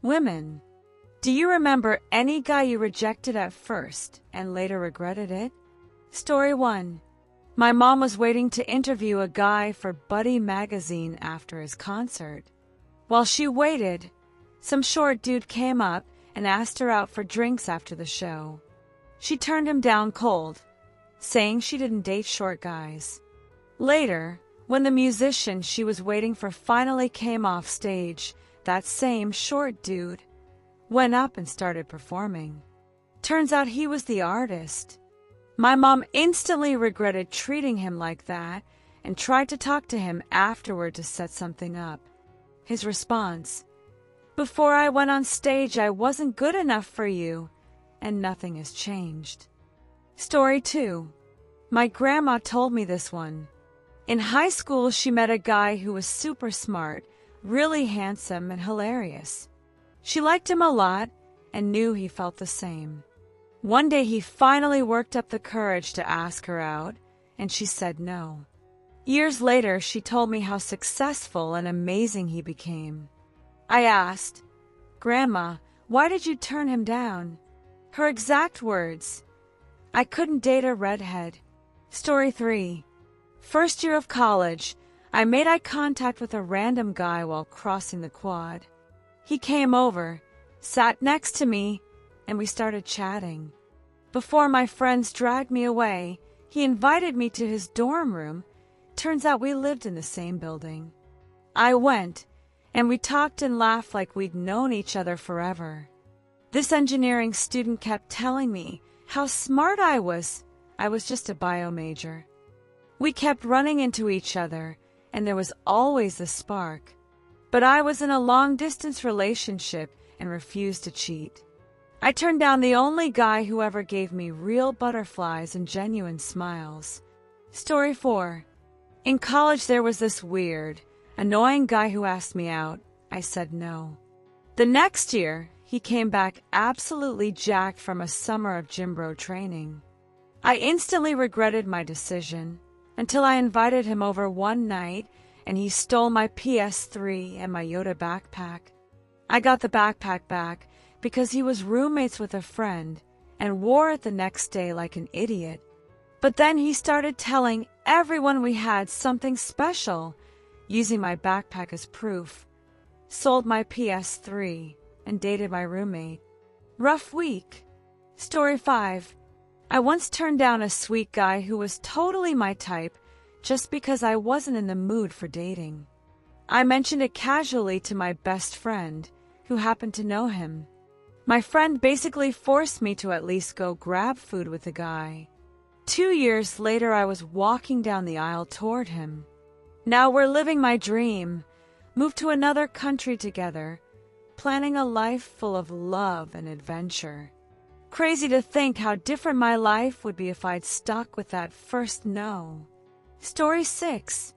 Women, do you remember any guy you rejected at first and later regretted it? Story 1. My mom was waiting to interview a guy for Buddy magazine after his concert. While she waited, some short dude came up and asked her out for drinks after the show. She turned him down cold, saying she didn't date short guys. Later, when the musician she was waiting for finally came off stage, that same short dude went up and started performing. Turns out he was the artist. My mom instantly regretted treating him like that and tried to talk to him afterward to set something up. His response: "Before I went on stage, I wasn't good enough for you, and nothing has changed." Story 2. My grandma told me this one. In high school, she met a guy who was super smart, really handsome, and hilarious. She liked him a lot and knew he felt the same. One day he finally worked up the courage to ask her out, and she said no. Years later, she told me how successful and amazing he became. I asked, "Grandma, why did you turn him down?" Her exact words: "I couldn't date a redhead." Story 3. First year of college, I made eye contact with a random guy while crossing the quad. He came over, sat next to me, and we started chatting. Before my friends dragged me away, he invited me to his dorm room. Turns out we lived in the same building. I went, and we talked and laughed like we'd known each other forever. This engineering student kept telling me how smart I was. I was just a bio major. We kept running into each other, and there was always a spark. But I was in a long-distance relationship and refused to cheat. I turned down the only guy who ever gave me real butterflies and genuine smiles. Story 4. In college, there was this weird, annoying guy who asked me out. I said no. The next year, he came back absolutely jacked from a summer of gym bro training. I instantly regretted my decision until I invited him over one night and he stole my PS3 and my Yoda backpack. I got the backpack back because he was roommates with a friend and wore it the next day like an idiot. But then he started telling everyone we had something special, using my backpack as proof. Sold my PS3 and dated my roommate. Rough week. Story 5. I once turned down a sweet guy who was totally my type just because I wasn't in the mood for dating. I mentioned it casually to my best friend, who happened to know him. My friend basically forced me to at least go grab food with the guy. 2 years later, I was walking down the aisle toward him. Now we're living my dream, moved to another country together, planning a life full of love and adventure. Crazy to think how different my life would be if I'd stuck with that first no. Story 6.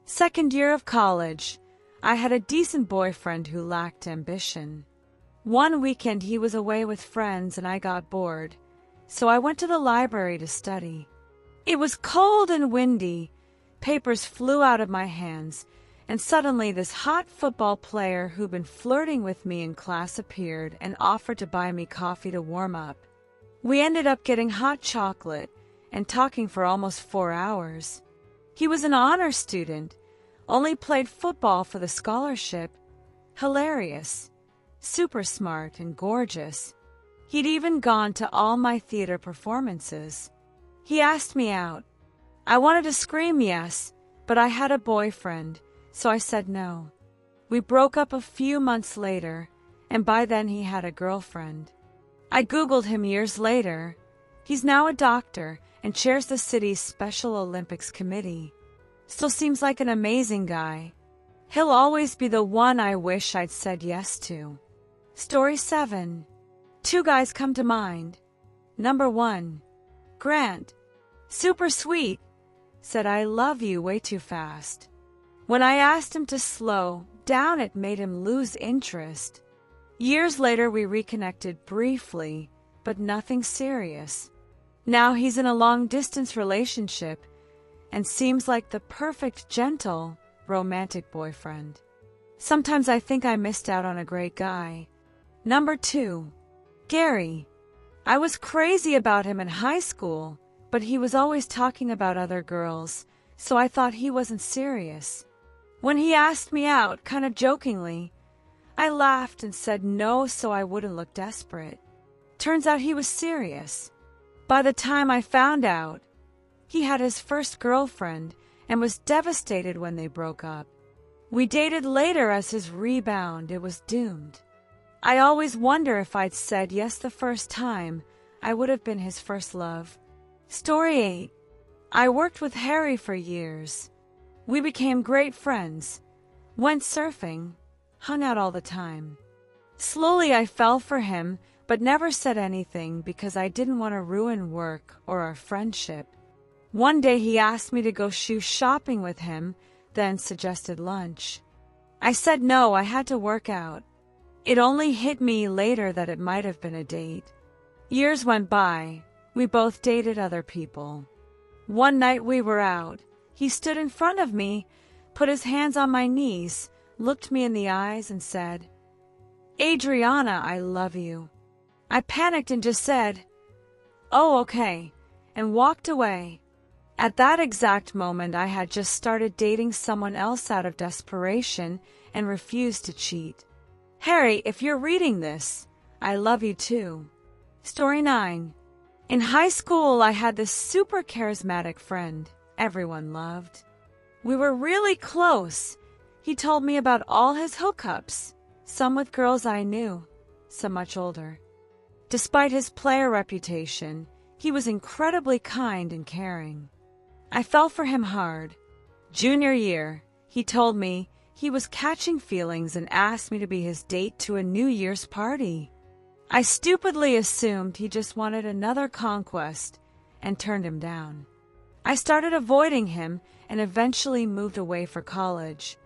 Second year of college, I had a decent boyfriend who lacked ambition. One weekend he was away with friends and I got bored, so I went to the library to study. It was cold and windy, papers flew out of my hands, and suddenly this hot football player who'd been flirting with me in class appeared and offered to buy me coffee to warm up. We ended up getting hot chocolate and talking for almost 4 hours. He was an honor student, only played football for the scholarship. Hilarious, super smart, and gorgeous. He'd even gone to all my theater performances. He asked me out. I wanted to scream yes, but I had a boyfriend, so I said no. We broke up a few months later, and by then he had a girlfriend. I Googled him years later. He's now a doctor and chairs the city's Special Olympics Committee. Still seems like an amazing guy. He'll always be the one I wish I'd said yes to. Story 7. 2 guys come to mind. Number 1. Grant. Super sweet. Said I love you way too fast. When I asked him to slow down, it made him lose interest. Years later, we reconnected briefly, but nothing serious. Now he's in a long-distance relationship and seems like the perfect, gentle, romantic boyfriend. Sometimes I think I missed out on a great guy. Number 2. Gary. I was crazy about him in high school, but he was always talking about other girls, so I thought he wasn't serious. When he asked me out, kind of jokingly, I laughed and said no so I wouldn't look desperate. Turns out he was serious. By the time I found out, he had his first girlfriend and was devastated when they broke up. We dated later as his rebound. It was doomed. I always wonder if I'd said yes the first time, I would have been his first love. Story 8. I worked with Harry for years. We became great friends, went surfing, hung out all the time. Slowly I fell for him, but never said anything because I didn't want to ruin work or our friendship. One day he asked me to go shoe shopping with him, then suggested lunch. I said no, I had to work out. It only hit me later that it might have been a date. Years went by. We both dated other people. One night we were out. He stood in front of me, put his hands on my knees, looked me in the eyes and said, "Adriana, I love you." I panicked and just said, "Oh, okay," and walked away. At that exact moment, I had just started dating someone else out of desperation and refused to cheat. Harry, if you're reading this, I love you too. Story 9. In high school, I had this super charismatic friend everyone loved. We were really close. He told me about all his hookups, some with girls I knew, some much older. Despite his player reputation, he was incredibly kind and caring. I fell for him hard. Junior year, he told me he was catching feelings and asked me to be his date to a New Year's party. I stupidly assumed he just wanted another conquest and turned him down. I started avoiding him and eventually moved away for college.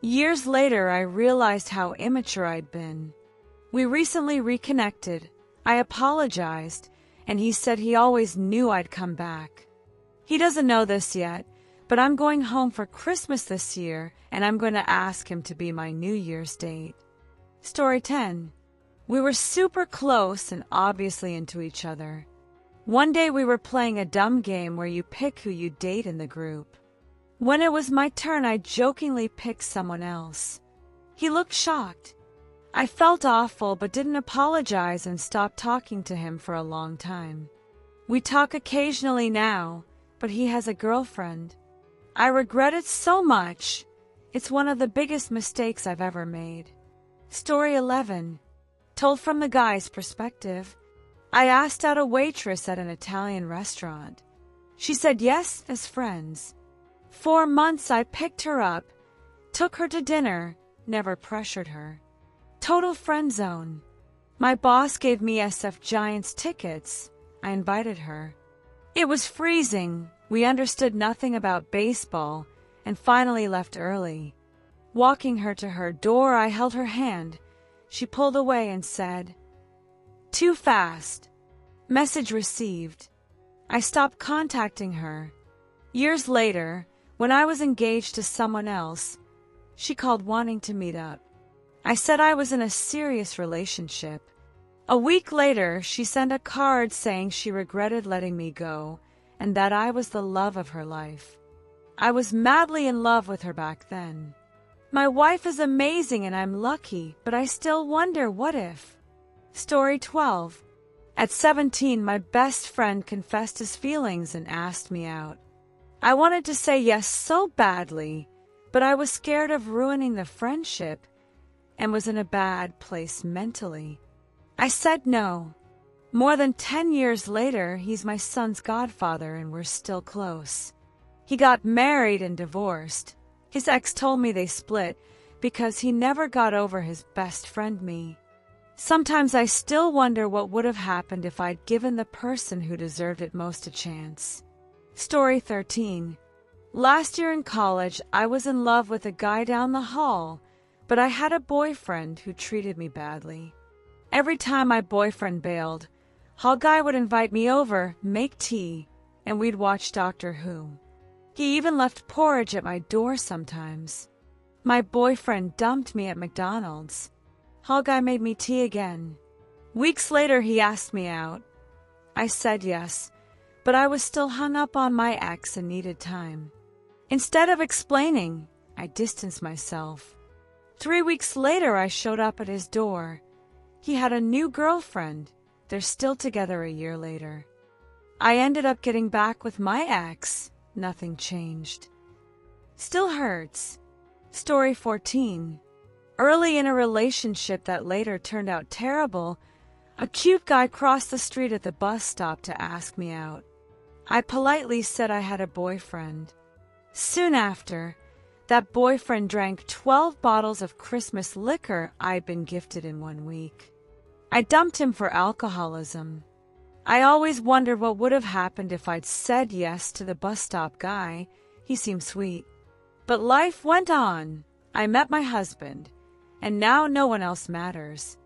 Years later, I realized how immature I'd been. We recently reconnected. I apologized, and he said he always knew I'd come back. He doesn't know this yet, but I'm going home for Christmas this year, and I'm going to ask him to be my New Year's date. Story 10. We were super close and obviously into each other. One day we were playing a dumb game where you pick who you date in the group. When it was my turn, I jokingly picked someone else. He looked shocked. I felt awful but didn't apologize and stopped talking to him for a long time. We talk occasionally now, but he has a girlfriend. I regret it so much. It's one of the biggest mistakes I've ever made. Story 11. Told from the guy's perspective. I asked out a waitress at an Italian restaurant. She said yes as friends. 4 months I picked her up, took her to dinner, never pressured her. Total friend zone. My boss gave me SF Giants tickets. I invited her. It was freezing. We understood nothing about baseball and finally left early. Walking her to her door, I held her hand. She pulled away and said, "Too fast." Message received. I stopped contacting her. Years later, when I was engaged to someone else, she called wanting to meet up. I said I was in a serious relationship. A week later, she sent a card saying she regretted letting me go and that I was the love of her life. I was madly in love with her back then. My wife is amazing and I'm lucky, but I still wonder what if. Story 12. At 17, my best friend confessed his feelings and asked me out. I wanted to say yes so badly, but I was scared of ruining the friendship and was in a bad place mentally. I said no. More than 10 years later, he's my son's godfather and we're still close. He got married and divorced. His ex told me they split because he never got over his best friend me. Sometimes I still wonder what would have happened if I'd given the person who deserved it most a chance. Story 13. Last year in college, I was in love with a guy down the hall, but I had a boyfriend who treated me badly. Every time my boyfriend bailed, hall guy would invite me over, make tea, and we'd watch Doctor Who. He even left porridge at my door sometimes. My boyfriend dumped me at McDonald's. Hall guy made me tea again. Weeks later, he asked me out. I said yes, but I was still hung up on my ex and needed time. Instead of explaining, I distanced myself. 3 weeks later, I showed up at his door. He had a new girlfriend. They're still together a year later. I ended up getting back with my ex. Nothing changed. Still hurts. Story 14. Early in a relationship that later turned out terrible, a cute guy crossed the street at the bus stop to ask me out. I politely said I had a boyfriend. Soon after, that boyfriend drank 12 bottles of Christmas liquor I'd been gifted in 1 week. I dumped him for alcoholism. I always wondered what would have happened if I'd said yes to the bus stop guy. He seemed sweet. But life went on. I met my husband, and now no one else matters.